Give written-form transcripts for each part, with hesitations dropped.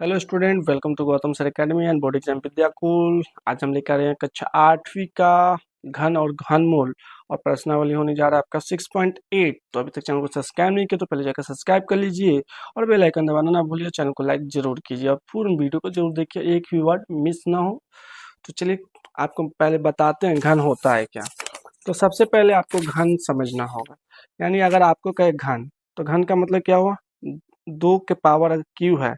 Hello student, welcome to Gautam sir academy and board exam Vidyakul. आज हम लेकर आए हैं कक्षा 8वीं का घन और घनमूल और प्रश्नावली होने जा रहा है आपका 6.8। तो अभी तक चैनल को सब्सक्राइब नहीं किया तो पहले जाकर सब्सक्राइब कर लीजिए और बेल आइकन दबाना ना भूलिए। चैनल को लाइक जरूर कीजिए और पूर्ण वीडियो को जरूर देखिए, एक भी वर्ड मिस ना हो। तो चलिए आपको पहले बताते हैं घन होता है क्या। तो सबसे पहले आपको घन समझना होगा, यानी अगर आपको कहे घन तो घन का मतलब क्या हुआ, दो के पावर अगर क्यू है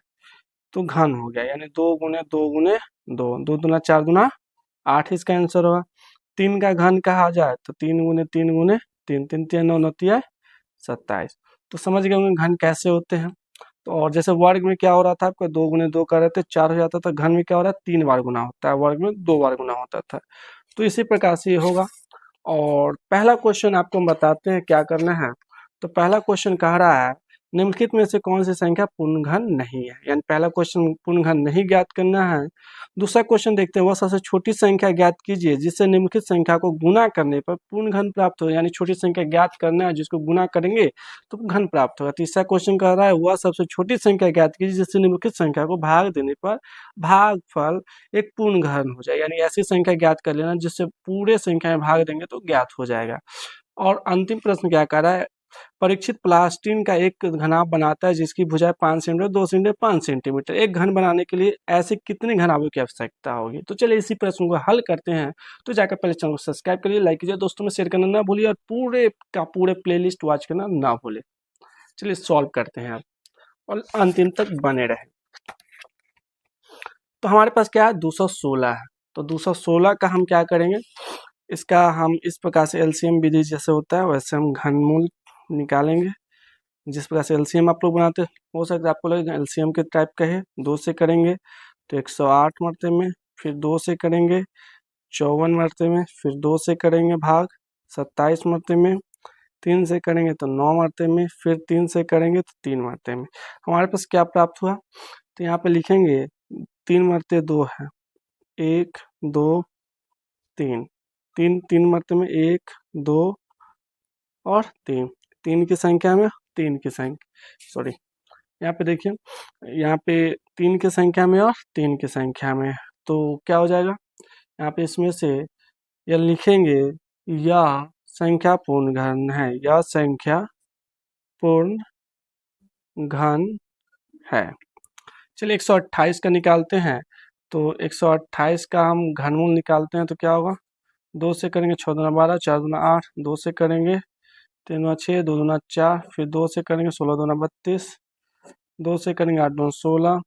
तो घन हो गया, यानी दो गुने दो गुने दो, दो दूना चार दूना आठ, इसका आंसर होगा। तीन का घन कहा जाए तो तीन गुने तीन, तीन तीन नौ नौ तिया 27। तो समझ गए होंगे घन कैसे होते हैं। तो और जैसे वर्ग में क्या हो रहा था, आपका दो गुने दो कर रहे थे चार हो जाता था, घन में क्या हो रहा है तीन बार गुना होता है, वर्ग में दो बार गुना होता था। तो इसी प्रकार से ये होगा। और पहला क्वेश्चन आपको हम बताते हैं क्या करना है। तो पहला क्वेश्चन कह रहा है निम्नलिखित में से कौन सी संख्या पूर्ण घन नहीं है, यानी पहला क्वेश्चन पूर्ण घन नहीं ज्ञात करना है। दूसरा क्वेश्चन देखते हैं, वह सबसे छोटी संख्या ज्ञात कीजिए जिससे निम्नलिखित संख्या को गुना करने पर पूर्ण घन प्राप्त हो, यानी छोटी संख्या ज्ञात करना है जिसको गुना करेंगे तो घन प्राप्त होगा। तीसरा क्वेश्चन कह रहा है वह सबसे छोटी संख्या ज्ञात कीजिए जिससे निम्नलिखित संख्या को भाग देने पर भागफल एक पूर्ण घन हो जाए, यानी ऐसी संख्या ज्ञात कर लेना जिससे पूरे संख्या में भाग देंगे तो ज्ञात हो जाएगा। और अंतिम प्रश्न क्या कर रहा है, परीक्षित प्लास्टिन का एक घनाभ बनाता है जिसकी भुजाएं 5 सेंटीमीटर 2 सेंटीमीटर 5 सेंटीमीटर। एक घन बनाने के लिए ऐसे कितने घनाभों की आवश्यकता होगी। तो चलिए इसी प्रश्न को हल करते हैं। तो जाकर पहले चैनल को सब्सक्राइब करिए, लाइक कीजिए, दोस्तों में शेयर करना ना भूलिए और पूरे का पूरे प्लेलिस्ट वॉच करना ना भूले। चलिए सॉल्व करते हैं आप और अंतिम तक बने रहे। तो हमारे पास क्या है 216 है। तो 216 का हम क्या करेंगे, इसका हम इस प्रकार से एलसीएम विधि जैसे होता है वैसे हम घनमूल निकालेंगे। जिस प्रकार से एलसीएम आप लोग बनाते हैं, हो सकता है आपको लगे एलसीएम के टाइप का है। दो से करेंगे तो 108 मरते में, फिर दो से करेंगे 54 मरते में, फिर दो से करेंगे भाग 27 मरते में, तीन से करेंगे तो 9 मरते में, फिर तीन से करेंगे तो 3 मरते में। हमारे पास क्या प्राप्त हुआ, तो यहाँ पे लिखेंगे 3 मरते 2 है, 1 2 3, तीन तीन मरते में 1 2 और 3, तीन की संख्या में तीन की संख्या सॉरी यहाँ पे देखिए, यहाँ पे तीन की संख्या में और तीन की संख्या में, तो क्या हो जाएगा, यहाँ पे इसमें से यह लिखेंगे यह संख्या पूर्ण घन है, यह संख्या पूर्ण घन है। चलिए 128 का निकालते हैं। तो 128 का हम घनमूल निकालते हैं तो क्या होगा, दो से करेंगे 6 दूना 12, 4 दूना 8, दो से करेंगे 3 दूना 6, 2 दूना 4, फिर दो से करेंगे 16 दूना 32, दो से करेंगे 8 दूना 16,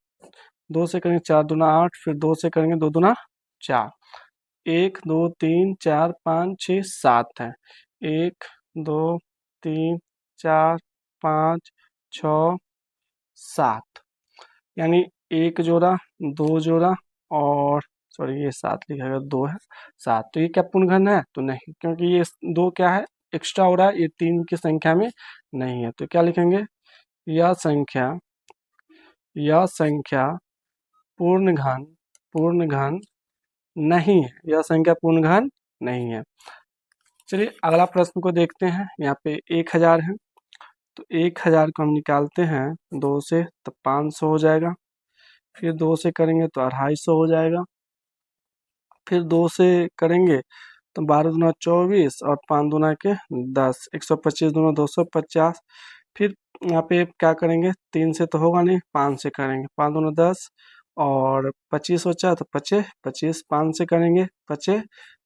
दो से करेंगे 4 दूना 8, फिर दो से करेंगे 2 दूना 4, 1 2 3 4 5 6 7 है, 1 2 3 4 5 6 7, यानी एक जोड़ा दो जोड़ा और सॉरी ये सात लिखा है, दो है सात। तो ये क्या पूर्ण घन है, तो नहीं, क्योंकि ये दो क्या है एक्स्ट्रा हो रहा है, ये तीन की संख्या में नहीं है। तो क्या लिखेंगे, यह संख्या पूर्ण घन नहीं है, यह संख्या पूर्ण घन नहीं है। चलिए अगला प्रश्न को देखते हैं। यहाँ पे 1000 है, तो 1000 को हम निकालते हैं दो से तो 500 हो जाएगा, फिर दो से करेंगे तो 250 हो जाएगा, फिर दो से करेंगे तो 12 दूना 24 और 5 दूना के 10, 125 दूना 250, फिर यहाँ पे क्या करेंगे, तीन से तो होगा नहीं, पाँच से करेंगे, 5 दूना 10 और 25 बचा तो पचे 25, 5 से करेंगे पचे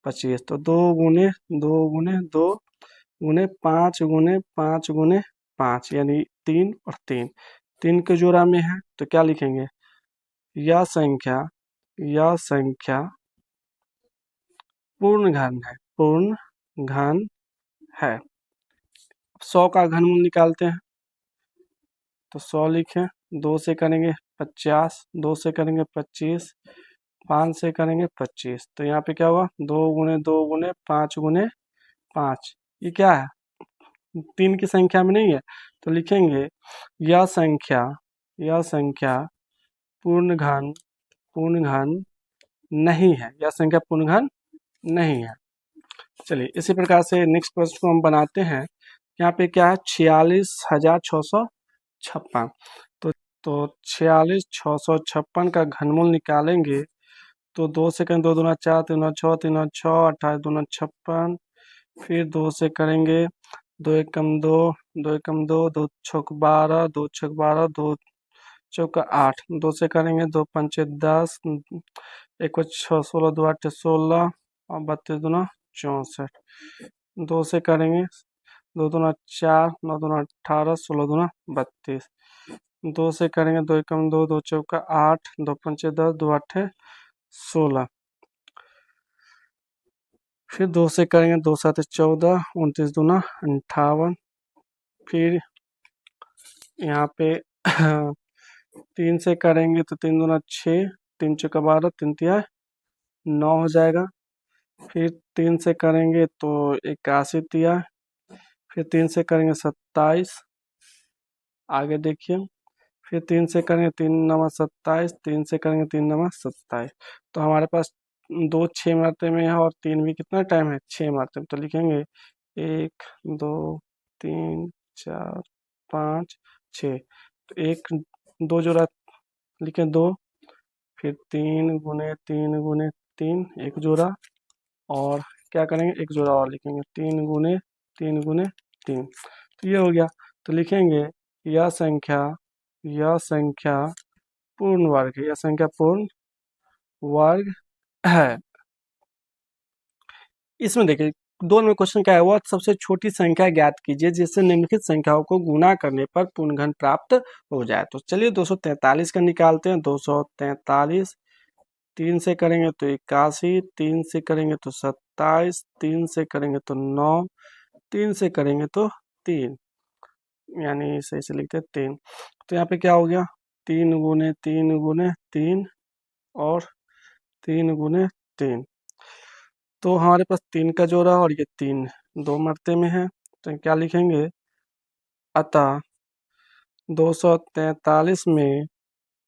25, तो दो गुने दो गुने दो गुने पाँच गुने पाँच, यानी तीन और तीन, तीन के जोड़ा में है। तो क्या लिखेंगे, यह संख्या पूर्ण घन है, पूर्ण घन है। 100 का घनमूल निकालते हैं। तो 100 लिखें, दो से करेंगे 50, दो से करेंगे 25, पाँच से करेंगे 25, तो यहाँ पे क्या हुआ, दो गुने पाँच, ये क्या है तीन की संख्या में नहीं है। तो लिखेंगे यह संख्या पूर्ण घन नहीं है, यह संख्या पूर्ण घन नहीं है। चलिए इसी प्रकार से नेक्स्ट प्रश्न को हम बनाते हैं। यहाँ पे क्या है 46,656, तो तो 46,656 का घनमूल निकालेंगे तो 2 से करेंगे 2 दूना 4 3 दूना 6 3 दूना 6 28 दूना 56, फिर 2 से करेंगे 2 एकम 2 2 एकम 2 2 छक 12 2 छक 12 2 चौका 8 2 से करेंगे 2 पंचे 10 एक 6 16 2 8 16 और 32 दूना 64, 2 से करेंगे 2 दूना 4 9 दूना 18 16 दूना 32, 2 से करेंगे 2 एकम 2 2 चौका 8 2 पंचे 10 2 आठे 16, फिर 2 से करेंगे 2 सात 14 29 दूना 58, फिर यहाँ पे 3 से करेंगे तो 3 दूना 6 3 चौका 12 3 तिया 9 हो जाएगा, फिर 3 से करेंगे तो 81 तिया, फिर 3 से करेंगे 27, आगे देखिए, फिर 3 से करेंगे 3 नमा 27 3 से करेंगे 3 नमा 27, तो हमारे पास 2 6 मात्रा में है और 3 भी कितना टाइम है 6 मात्रा में, तो लिखेंगे 1 2 3 4 5 6, तो 1 2 जोड़ा लिखें 2, फिर 3 एक जोड़ा, और क्या करेंगे एक जोड़ा और लिखेंगे 3 तो ये हो गया, तो लिखेंगे यह संख्या पूर्ण वर्ग है, यह संख्या पूर्ण वर्ग है। इसमें देखिए दो नंबर क्वेश्चन क्या है, वह सबसे छोटी संख्या ज्ञात कीजिए जिससे निम्नलिखित संख्याओं को गुणा करने पर पूर्ण घन प्राप्त हो जाए। तो चलिए 243 का निकालते हैं। 243 3 से करेंगे तो 81, 3 से करेंगे तो 27, 3 से करेंगे तो 9, 3 से करेंगे तो 3, यानी सही से लिखते हैं 3। तो यहाँ पे क्या हो गया 3 और 3 तो हमारे पास 3 का जोड़ा और ये 3 दो मरते में है, तो क्या लिखेंगे, अतः 243 में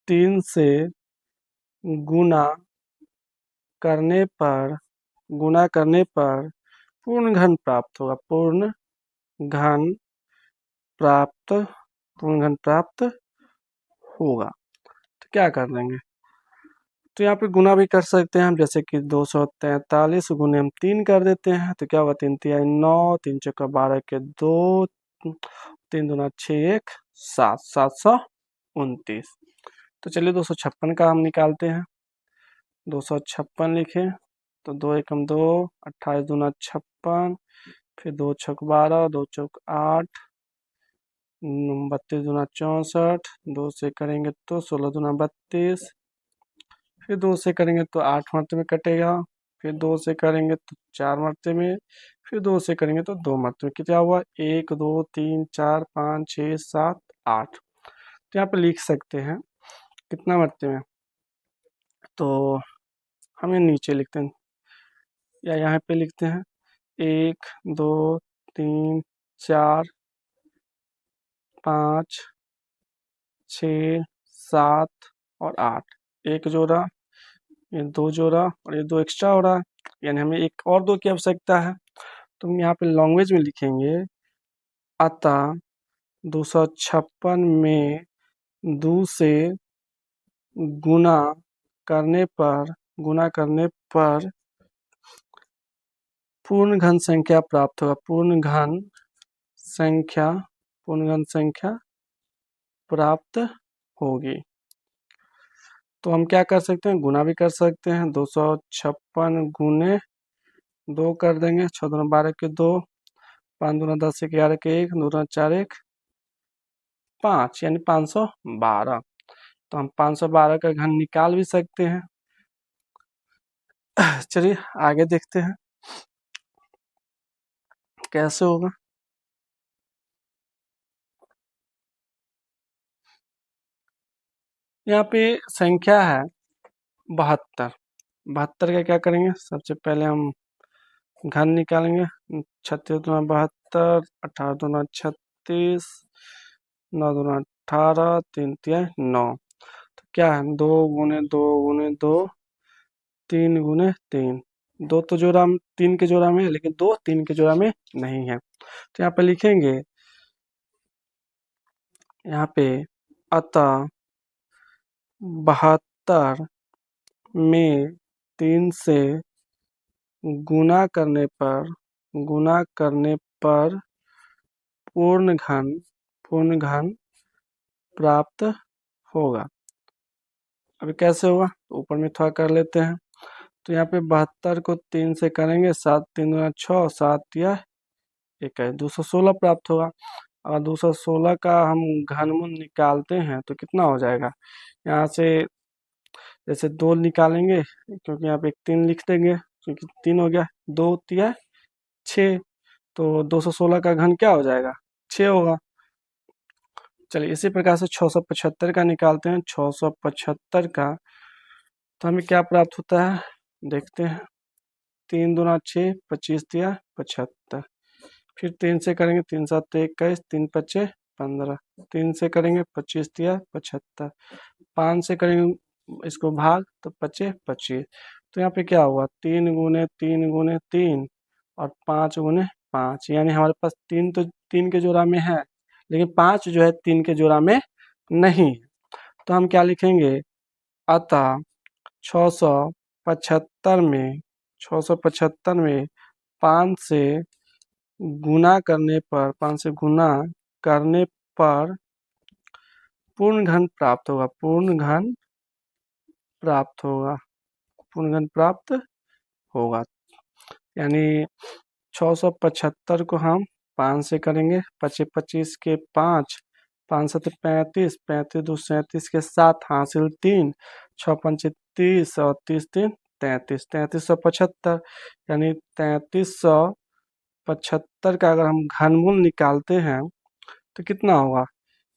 3 से गुणा करने पर पूर्ण घन प्राप्त होगा, घन प्राप्त पूर्ण घन प्राप्त होगा। तो क्या कर देंगे, तो यहाँ पे गुना भी कर सकते हैं हम, जैसे कि 243 गुने हम 3 कर देते हैं, तो क्या होगा 3 तिया 9 3 चौका 12 के 2 3 दूना 6 1 7 729। तो चलिए 256 का हम निकालते हैं। 256 लिखे तो 2 एकम 2 28 दूना 56, फिर 2 छक 12 2 चौक 8 32 दूना 64, 2 से करेंगे तो 16 दूना 32, फिर 2 से करेंगे तो 8 मरते में कटेगा, फिर 2 से करेंगे तो 4 मरते में, फिर 2 से करेंगे तो 2 मरते में, कितना हुआ 1 2 3 4 5 6 7 8। तो यहाँ पे लिख सकते हैं कितना मरते में, तो हमें नीचे लिखते हैं या यहाँ पे लिखते हैं 1 2 3 4 5 6 7 और 8, एक जोड़ा, ये 2 जोड़ा और ये 2 एक्स्ट्रा हो रहा है, यानी हमें एक और 2 की आवश्यकता है। तो हम यहाँ पे लैंग्वेज में लिखेंगे, अतः 256 में 2 से गुणा करने पर पूर्ण घन संख्या प्राप्त होगा, पूर्ण घन संख्या प्राप्त होगी। तो हम क्या कर सकते हैं, गुना भी कर सकते हैं। 256 गुने 2 कर देंगे, 6 दूना 12 के 2, 5 दूना 10 11 के 1, 2 दूना 4 1 5, यानी 512। तो हम 512 का घन निकाल भी सकते हैं। चलिए आगे देखते हैं कैसे होगा। यहाँ पे संख्या है 72, 72 का क्या करेंगे, सबसे पहले हम घन निकालेंगे। 36 दूना 72, 18 दूना 36, 9 दूना 18, 3 तिया 9। तो क्या है 2 गुने 2 गुने 2 3 गुने 3, 2 तो जोड़ा 3 के जोड़ा में है, लेकिन 2 3 के जोड़ा में नहीं है। तो यहाँ पे लिखेंगे, यहाँ पे अतः 72 में 3 से गुना करने पर पूर्ण घन प्राप्त होगा। अभी कैसे होगा, तो ऊपर में थोड़ा कर लेते हैं। तो यहाँ पे 72 को 3 से करेंगे, 7 3 गुना 6, 7 या 21, 216 प्राप्त होगा। अगर 216 का हम घनमूल निकालते हैं तो कितना हो जाएगा, यहाँ से जैसे 2 निकालेंगे, क्योंकि यहाँ पे एक 3 लिख देंगे, क्योंकि 3 हो गया, 2 तिया 6, तो 216 का घन क्या हो जाएगा, 6 होगा। चलिए इसी प्रकार से 675 का निकालते हैं। 675 का तो हमें क्या प्राप्त होता है, देखते हैं। 3 दूना 6, 25 तिया 75, फिर 3 से करेंगे, 3 7 21, 3 पच्चे 15, 3 से करेंगे 25 तिया 75, 5 से करेंगे इसको भाग तो 25 25। तो यहाँ पे क्या हुआ, 3 गुने 3 गुने 3 और 5 गुने 5, यानी हमारे पास 3 तो 3 के जोड़ा में है, लेकिन 5 जो है 3 के जोड़ा में नहीं है। तो हम क्या लिखेंगे, अतः 675 में 5 से गुना करने पर पूर्ण घन प्राप्त होगा, पूर्ण घन प्राप्त होगा। यानी 675 को हम 5 से करेंगे, 25 25 के 5, 5 7 35, 35 2 37 के 7 हासिल 3, 6 5 30 और 30 3 33, 3375, यानी 3375 का अगर हम घनमूल निकालते हैं तो कितना होगा,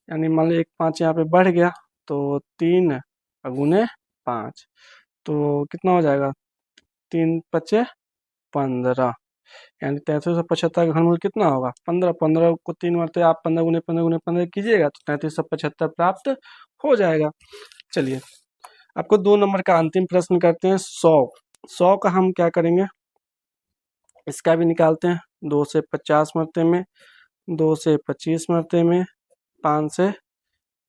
यानी मान लो एक 5 यहाँ पे बढ़ गया, तो 3 गुने 5, तो कितना हो जाएगा, 3 पचे 15, यानी 3375 का घनमूल कितना होगा, 15, 15 को 3 मरते आप 15 गुने 15 गुने 15 कीजिएगा तो 3375 प्राप्त हो जाएगा। चलिए आपको 2 नंबर का अंतिम प्रश्न करते हैं। 100 का हम क्या करेंगे, इसका भी निकालते हैं। 2 से 50 मरते में, 2 से 25 मरते में, 5 से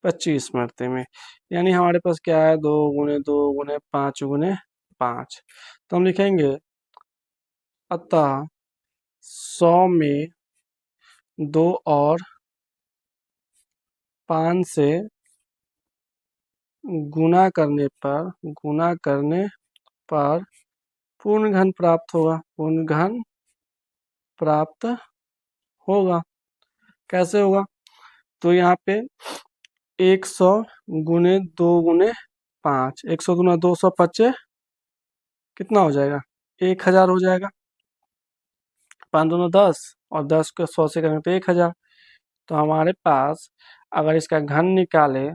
25 मरते में, यानी हमारे पास क्या है, 2 गुने 2 गुने 5 गुने 5। तो हम लिखेंगे अतः 100 में 2 और 5 से गुना करने पर पूर्ण घन प्राप्त होगा। कैसे होगा, तो यहाँ पे 100 गुने 2 गुने 5, 100 गुना 200 25, कितना हो जाएगा, 1000 हो जाएगा। 5 दूना 10 और 10 को 100 से करेंगे तो 1000। तो हमारे पास अगर इसका घन निकाले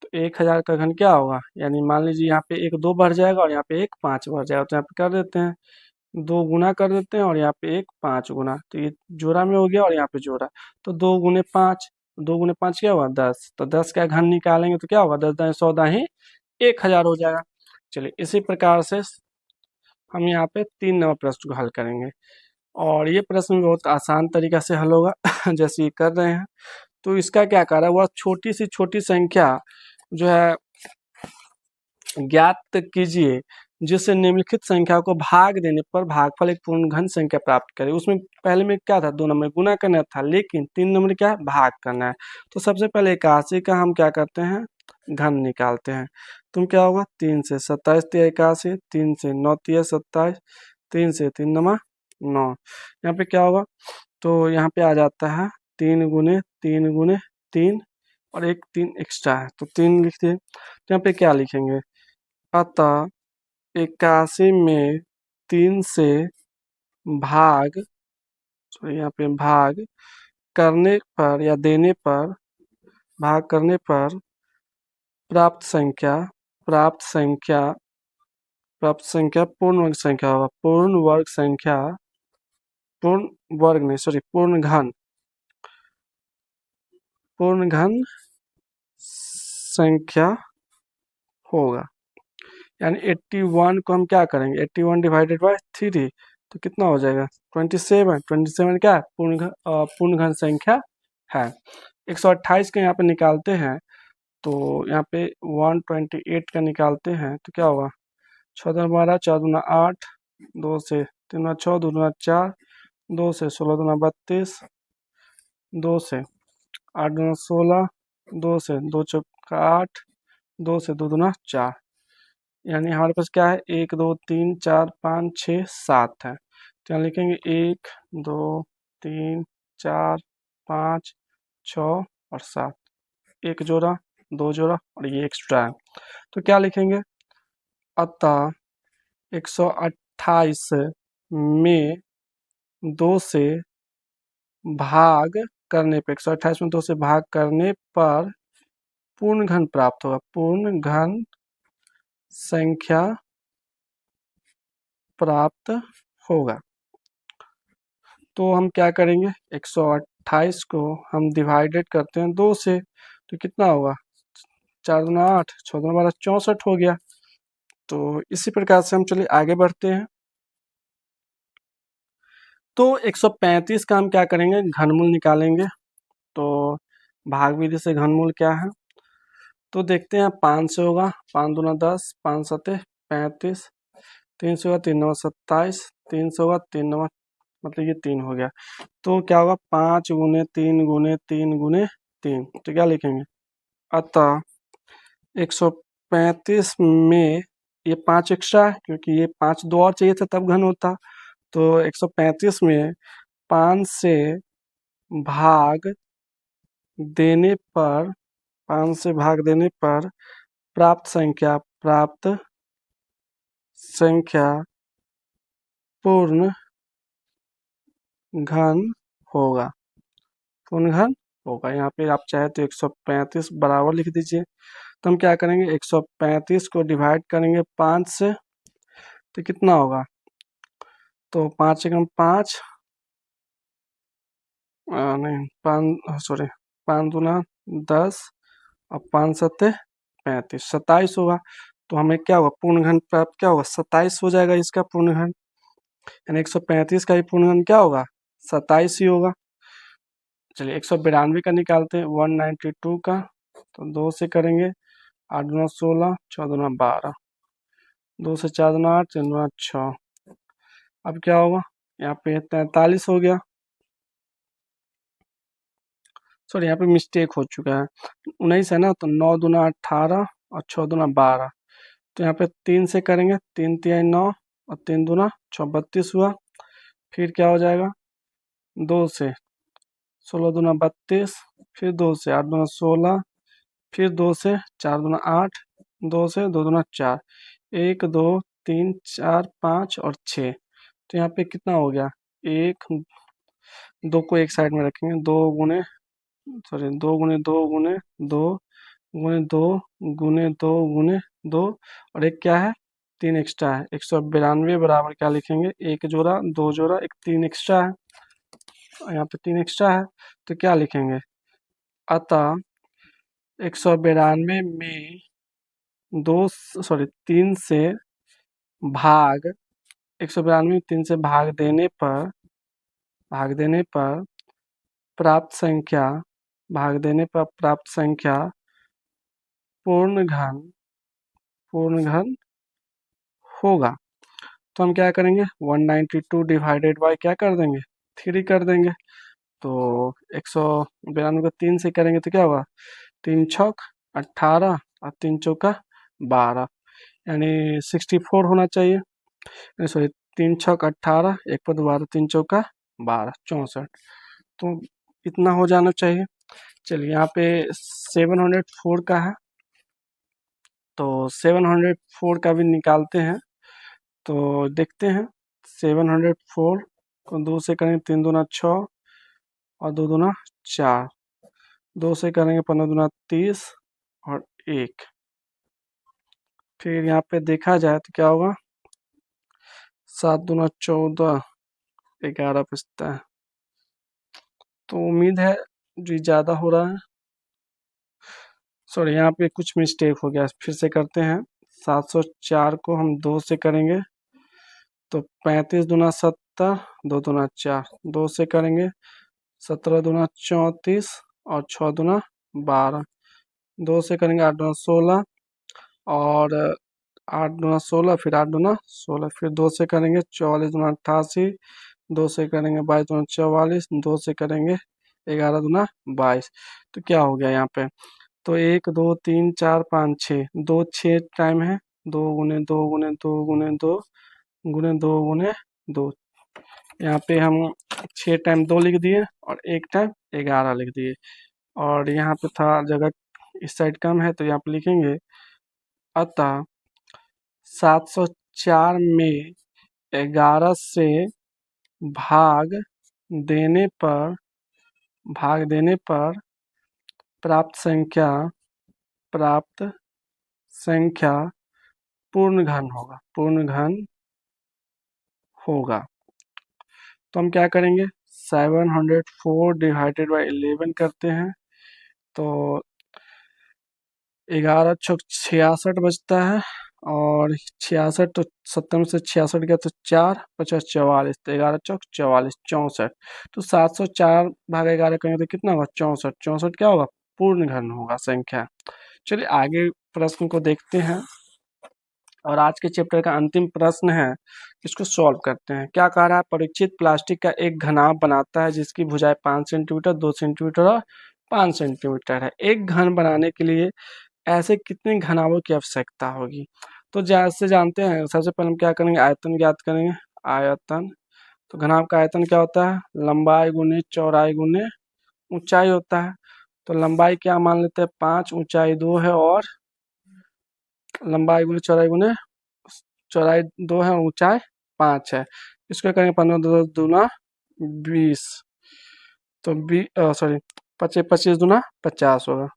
तो 1000 का घन क्या होगा, यानी मान लीजिए यहाँ पे एक 2 बढ़ जाएगा और यहाँ पे एक 5 बढ़ जाएगा, तो यहाँ पे कर देते हैं 2 गुना कर देते हैं और यहाँ पे एक 5 गुना, तो ये जोड़ा में हो गया और यहाँ पे जोड़ा, तो 2 गुने 5, 2 गुने 5 क्या हुआ 10, तो 10 का घन निकालेंगे तो क्या होगा, 10 दाएं 100 दाएं 1000 हो जाएगा। चलिए इसी प्रकार से हम यहाँ पे 3 नंबर प्रश्न को हल करेंगे, और ये प्रश्न बहुत आसान तरीका से हल होगा जैसे ये कर रहे हैं। तो इसका क्या कार्य है, वह छोटी से छोटी संख्या जो है ज्ञात कीजिए जिससे निम्नलिखित संख्या को भाग देने पर भागफल एक पूर्ण घन संख्या प्राप्त करे। उसमें पहले में क्या था, 2 नंबर गुना करना था, लेकिन 3 नंबर क्या है, भाग करना है। तो सबसे पहले 81 का हम क्या करते हैं, घन निकालते हैं। तुम क्या होगा, 3 से 27 तिया 81, 3 से 9 तिया 27, 3 से 3 नमा 9, यहाँ पे क्या होगा, तो यहाँ पे आ जाता है 3 गुने 3 गुने 3 और एक 3 एक्स्ट्रा है तो 3 लिखते हैं। तो यहाँ पे क्या लिखेंगे, अतः 81 में 3 से भाग, सॉरी यहाँ पे भाग करने पर या देने पर, भाग करने पर प्राप्त संख्या पूर्ण वर्ग संख्या होगा, पूर्ण घन संख्या होगा। यानी 81 को हम क्या करेंगे, 81 डिवाइडेड बाय 3, तो कितना हो जाएगा 27 क्या है, पूर्ण घन संख्या है। 128 के यहाँ पे निकालते हैं तो यहाँ पे 128 का निकालते हैं तो क्या होगा, 6×12, 4×8, 2 से 3×6, 2×4, 2 से 16×32, 2 से 8×16, 2 से 2×4, 2 से 2×4, यानी हमारे पास क्या है, 1 2 3 4 5 6 7 है। तो यहाँ लिखेंगे 1 2 3 4 5 6 और 7, एक जोड़ा, दो जोड़ा और ये एक्स्ट्रा है। तो क्या लिखेंगे, अतः 128 में 2 से भाग करने पे, 128 में 2 से भाग करने पर पूर्ण घन प्राप्त होगा, पूर्ण घन संख्या प्राप्त होगा। तो हम क्या करेंगे, 128 को हम डिवाइडेड करते हैं 2 से, तो कितना होगा, 4×8, 6×12, 64 हो गया। तो इसी प्रकार से हम चलिए आगे बढ़ते हैं। तो 135 का हम क्या करेंगे, घनमूल निकालेंगे। तो भाग विधि से घनमूल क्या है, तो देखते हैं, 5 से होगा, 5×2 = 10, 5×7 = 35, 3 से होगा, 3×9 = 27, 3 से होगा, 3×9 मतलब ये 3 हो गया। तो क्या होगा, 5×3×3×3, तो क्या लिखेंगे, अतः 135 में ये 5 एक्स्ट्रा है, क्योंकि ये 5 दो और चाहिए था तब घन होता। तो 135 में 5 से भाग देने पर, 5 से भाग देने पर प्राप्त संख्या पूर्ण घन होगा, पूर्ण घन होगा। यहाँ पे आप चाहे तो 135 बराबर लिख दीजिए। तो हम क्या करेंगे, 135 को डिवाइड करेंगे 5 से, तो कितना होगा, तो 5 एकम 5, नहीं 5, सॉरी 5×2 = 10 और 5×7 = 35, 27 होगा। तो हमें क्या होगा, पूर्ण घन प्राप्त क्या होगा, 27 हो जाएगा इसका पूर्ण घन, यानी 135 का ही पूर्ण घन क्या होगा, 27 ही होगा। चलिए 192 का निकालते हैं, 192 का, तो 2 से करेंगे, 8×16, 6×12, 2 से 4×8, 3×6, अब क्या होगा, यहाँ पे 43 हो गया। सॉरी यहाँ पे मिस्टेक हो चुका है, 19 है ना, तो 9×2 = 18 और 6×2 = 12। तो यहाँ पे 3 से करेंगे, 3×3 = 9 और 3×2 = 6, 32 हुआ। फिर क्या हो जाएगा, 2 से 16×2 = 32, फिर 2 से 8×2 = 16, फिर 2 से 4×2 = 8, 2 से 2×2 = 4, 1 2 3 4 5 और 6। तो यहाँ पे कितना हो गया, 1 2 को एक साइड में रखेंगे, 2 गुने, सॉरी 2 गुने 2 गुने 2 गुने 2 गुने 2 गुने 2, और एक क्या है, 3 एक्स्ट्रा है। 192 बराबर क्या लिखेंगे, एक जोड़ा, दो जोड़ा, एक 3 एक्स्ट्रा है, और यहाँ पे 3 एक्स्ट्रा है, तो क्या लिखेंगे, अतः 192 में 3 से भाग, 192 में 3 से भाग देने पर प्राप्त संख्या, भाग देने पर प्राप्त संख्या पूर्ण घन होगा। तो हम क्या करेंगे, 192 डिवाइडेड बाय क्या कर देंगे, 3 कर देंगे। तो 192 को 3 से करेंगे तो क्या होगा, 3 छक 18 और 3 चौका 12, यानी 64 होना चाहिए, सॉरी 3 छक 18, एक पर 12, 3 चौका 12, 64। तो इतना हो जाना चाहिए। चलिए यहाँ पे 704 का है, तो 704 का भी निकालते हैं। तो देखते हैं, 704 को 2 से करेंगे, 3×2 = 6 और 2×2 = 4, 2 से करेंगे, 15×2 = 30 और 1। फिर यहाँ पे देखा जाए तो क्या होगा, 7×2 = 14, 11 बचता है। तो उम्मीद है जो ज़्यादा हो रहा है, सॉरी यहाँ पे कुछ मिस्टेक हो गया, फिर से करते हैं। 704 को हम 2 से करेंगे, तो 35×2 = 70, 2×2 = 4, 2 से करेंगे, 17×2 = 34 और 6×2 = 12, 2 से करेंगे 8 दूना 16 और 8 दूना 16, फिर 8 दूना 16, फिर 2 से करेंगे 44 दूना 88, 2 से करेंगे 22 दूना 44, 2 से करेंगे 11 दूना 22। तो क्या हो गया यहाँ पे, तो 1 2 3 4 5 6, 2 6 टाइम है, 2 गुने 2 गुने 2 गुने 2 गुने 2 गुने 2। यहाँ पे हम 6 टाइम 2 लिख दिए और 1 टाइम 11 लिख दिए। और यहाँ पे था जगह इस साइड कम है तो यहाँ पे लिखेंगे, अतः 704 में 11 से भाग देने पर प्राप्त संख्या प्राप्त संख्या पूर्ण घन होगा। तो हम क्या करेंगे, 704 डिवाइडेड बाई 11 करते हैं, तो 11 छक 66 बचता है, और 66 तो 70 में से 66 गया तो 4 50 44, तो 11 चौक 44 64। तो 704 भाग 11 करेंगे तो कितना होगा, 64। 64 क्या होगा, पूर्ण घन होगा संख्या। चलिए आगे प्रश्न को देखते हैं, और आज के चैप्टर का अंतिम प्रश्न है, इसको सॉल्व करते हैं। क्या कह रहा है, परीक्षित प्लास्टिक का एक घनाभ बनाता है जिसकी भुजाएं 5 सेंटीमीटर 2 सेंटीमीटर और 5 सेंटीमीटर है। एक घन बनाने के लिए ऐसे कितने घनाभों की आवश्यकता होगी। तो जैसे जानते हैं, सबसे पहले हम क्या करेंगे, आयतन ज्ञात करेंगे। आयतन, तो घनाभ का आयतन क्या होता है, लंबाई गुने चौड़ाई गुने ऊंचाई होता है। तो लंबाई क्या मान लेते हैं 5, ऊंचाई 2 है, और लंबाई गुने चौड़ाई 2 है, ऊंचाई 5 है। इसको करेंगे 15 दो दूना 20, तो सॉरी 25 25 दूना 50 होगा,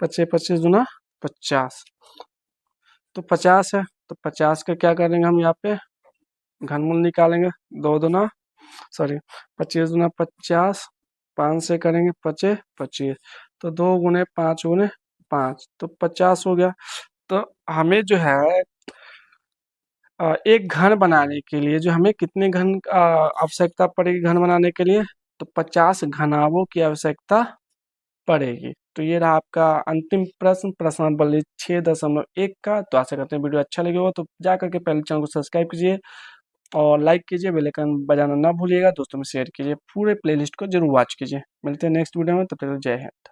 25 25 दूना 50, तो 50 है। तो 50 का क्या करेंगे हम यहाँ पे घनमूल निकालेंगे, 2 दूना सॉरी 25 दूना 50, 5 से करेंगे 25 25, तो 2 गुने 5 गुने 5, तो 50 हो गया। तो हमें जो है एक घन बनाने के लिए जो हमें कितने घन आवश्यकता पड़ेगी घन बनाने के लिए, तो 50 घनाभों की आवश्यकता पड़ेगी। तो ये रहा आपका अंतिम प्रश्न, प्रश्न नंबर 6.1 का। तो आशा करते हैं वीडियो अच्छा लगे हो, तो जा करके पहले चैनल को सब्सक्राइब कीजिए और लाइक कीजिए, बेल आइकन बजाना ना भूलिएगा, दोस्तों में शेयर कीजिए, पूरे प्लेलिस्ट को जरूर वॉच कीजिए। मिलते हैं नेक्स्ट वीडियो में, तब तक जय हिंद।